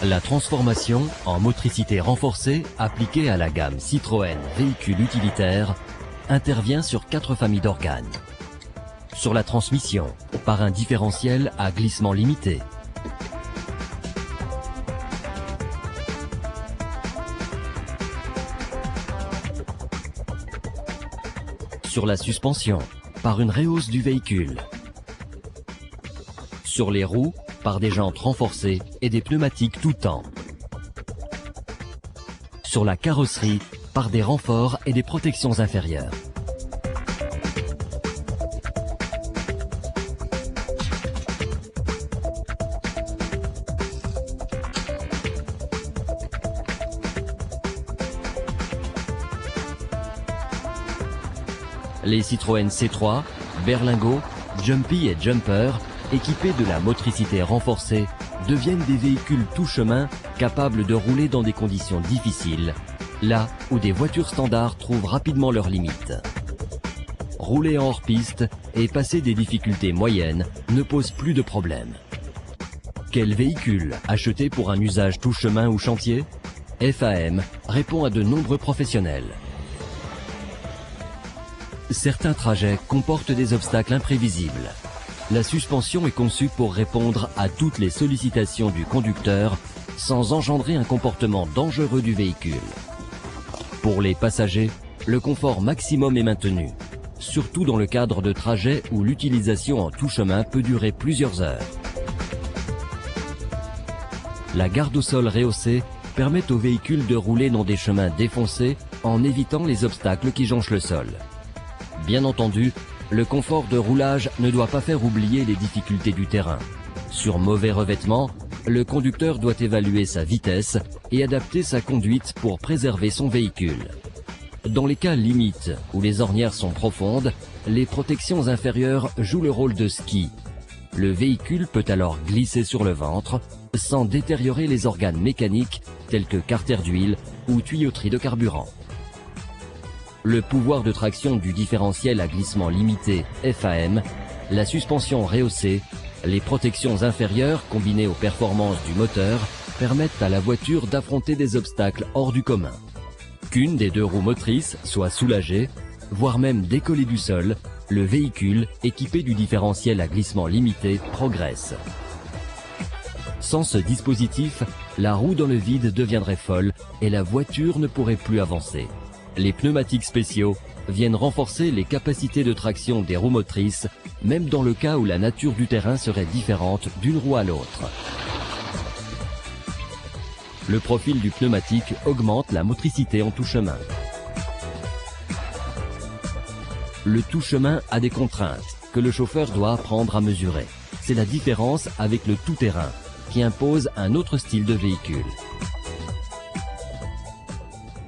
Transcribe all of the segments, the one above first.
La transformation en motricité renforcée appliquée à la gamme Citroën véhicule utilitaire intervient sur 4 familles d'organes. Sur la transmission, par un différentiel à glissement limité. Sur la suspension, par une rehausse du véhicule. Sur les roues, par des jantes renforcées et des pneumatiques tout temps. Sur la carrosserie, par des renforts et des protections inférieures. Les Citroën C3, Berlingo, Jumpy et Jumper, équipés de la motricité renforcée, deviennent des véhicules tout chemin capables de rouler dans des conditions difficiles, là où des voitures standards trouvent rapidement leurs limites. Rouler en hors-piste et passer des difficultés moyennes ne pose plus de problème. Quel véhicule acheter pour un usage tout chemin ou chantier? FAM répond à de nombreux professionnels. Certains trajets comportent des obstacles imprévisibles. La suspension est conçue pour répondre à toutes les sollicitations du conducteur sans engendrer un comportement dangereux du véhicule. Pour les passagers, le confort maximum est maintenu, surtout dans le cadre de trajets où l'utilisation en tout chemin peut durer plusieurs heures. La garde au sol rehaussée permet au véhicule de rouler dans des chemins défoncés en évitant les obstacles qui jonchent le sol. Bien entendu, le confort de roulage ne doit pas faire oublier les difficultés du terrain. Sur mauvais revêtement, le conducteur doit évaluer sa vitesse et adapter sa conduite pour préserver son véhicule. Dans les cas limites où les ornières sont profondes, les protections inférieures jouent le rôle de ski. Le véhicule peut alors glisser sur le ventre sans détériorer les organes mécaniques tels que carter d'huile ou tuyauterie de carburant. Le pouvoir de traction du différentiel à glissement limité FAM, la suspension rehaussée, les protections inférieures combinées aux performances du moteur permettent à la voiture d'affronter des obstacles hors du commun. Qu'une des 2 roues motrices soit soulagée, voire même décollée du sol, le véhicule équipé du différentiel à glissement limité progresse. Sans ce dispositif, la roue dans le vide deviendrait folle et la voiture ne pourrait plus avancer. Les pneumatiques spéciaux viennent renforcer les capacités de traction des roues motrices, même dans le cas où la nature du terrain serait différente d'une roue à l'autre. Le profil du pneumatique augmente la motricité en tout chemin. Le tout chemin a des contraintes que le chauffeur doit apprendre à mesurer. C'est la différence avec le tout-terrain, qui impose un autre style de véhicule.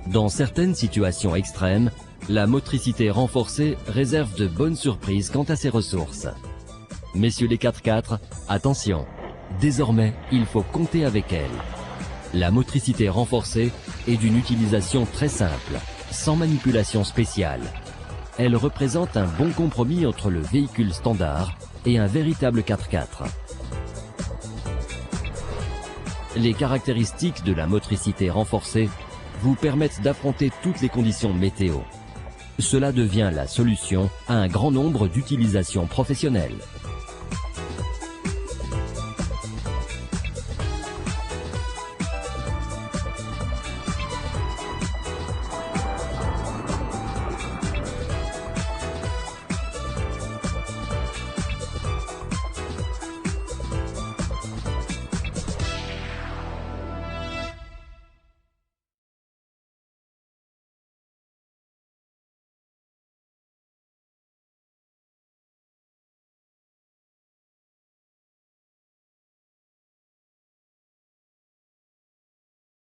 Dans certaines situations extrêmes, la motricité renforcée réserve de bonnes surprises quant à ses ressources. Messieurs les 4x4, attention, désormais il faut compter avec elle. La motricité renforcée est d'une utilisation très simple, sans manipulation spéciale. Elle représente un bon compromis entre le véhicule standard et un véritable 4x4. Les caractéristiques de la motricité renforcée vous permettent d'affronter toutes les conditions météo. Cela devient la solution à un grand nombre d'utilisations professionnelles.